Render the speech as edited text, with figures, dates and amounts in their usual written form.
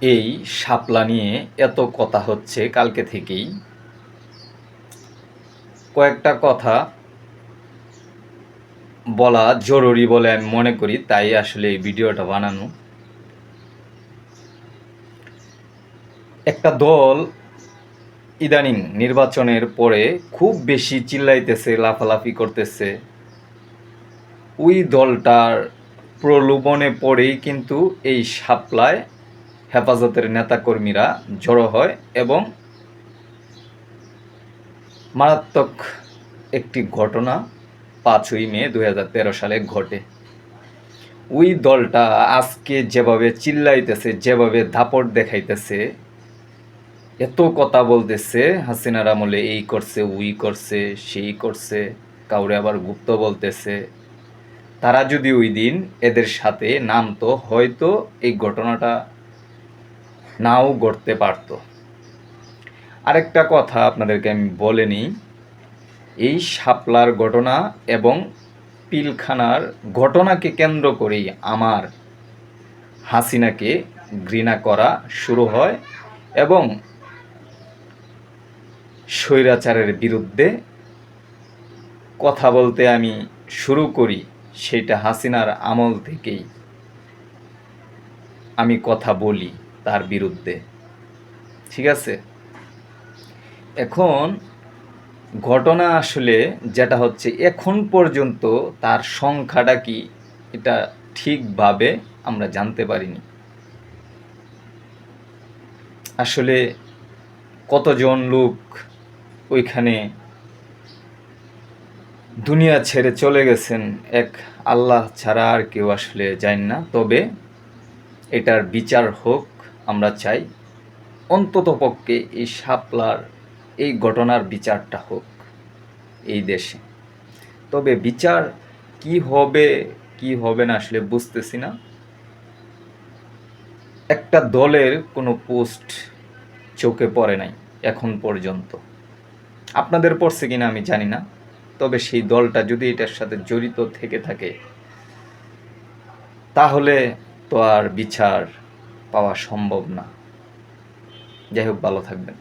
এই শাপলা নিয়ে এত কথা হচ্ছে কালকে থেকেই। কয়েকটা কথা বলা জরুরি বলে আমি মনে করি, তাই আসলে এই ভিডিওটা বানানো। একটা দল ইদানিং নির্বাচনের পরে খুব বেশি চিল্লাইতেছে, লাফালাফি করতেছে। ওই দলটার প্রলোভনে পড়েই কিন্তু এই শাপলায় হেফাজতের নেতাকর্মীরা জড়ো হয় এবং মারাত্মক একটি ঘটনা 5ই মে 2013 সালে ঘটে। ওই দলটা আজকে যেভাবে চিল্লাইতেছে, যেভাবে দাপট দেখাইতেছে, এত কথা বলতেছে, হাসিনার আমলে এই করছে, ওই করছে, সেই করছে, কাউরে আবার গুপ্ত বলতেছে। তারা যদি ওই দিন এদের সাথে নামতো, হয়তো এই ঘটনাটা নাও ঘটতে পারত। আরেকটা কথা আপনাদেরকে আমি বলে নিই, এই শাপলার ঘটনা এবং পিলখানার ঘটনাকে কেন্দ্র করেই আমার হাসিনাকে ঘৃণা করা শুরু হয় এবং স্বৈরাচারের বিরুদ্ধে কথা বলতে আমি শুরু করি। সেটা হাসিনার আমল থেকেই আমি কথা বলি তার বিরুদ্ধে। ঠিক আছে? এখন ঘটনা আসলে যেটা হচ্ছে, এখন পর্যন্ত তার সংখ্যাটা কি এটা ঠিকভাবে আমরা জানতে পারিনি। আসলে কতজন লোক ওইখানে দুনিয়া ছেড়ে চলে গেছেন, এক আল্লাহ ছাড়া আর কেউ আসলে জানেন না। তবে এটার বিচার হোক, আমরা চাই। অন্ততপক্ষে এই শাপলার এই ঘটনার বিচারটা হোক এই দেশে। তবে বিচার কি হবে কি হবে না আসলে বুঝতেছি না। একটা দলের কোনো পোস্ট চোখে পড়ে নাই এখন পর্যন্ত। আপনাদের পড়ছে কিনা আমি জানি না। তবে সেই দলটা যদি এটার সাথে জড়িত থেকে থাকে, তাহলে তো আর বিচার পাওয়া সম্ভব না। যাই হোক, ভালো থাকবেন।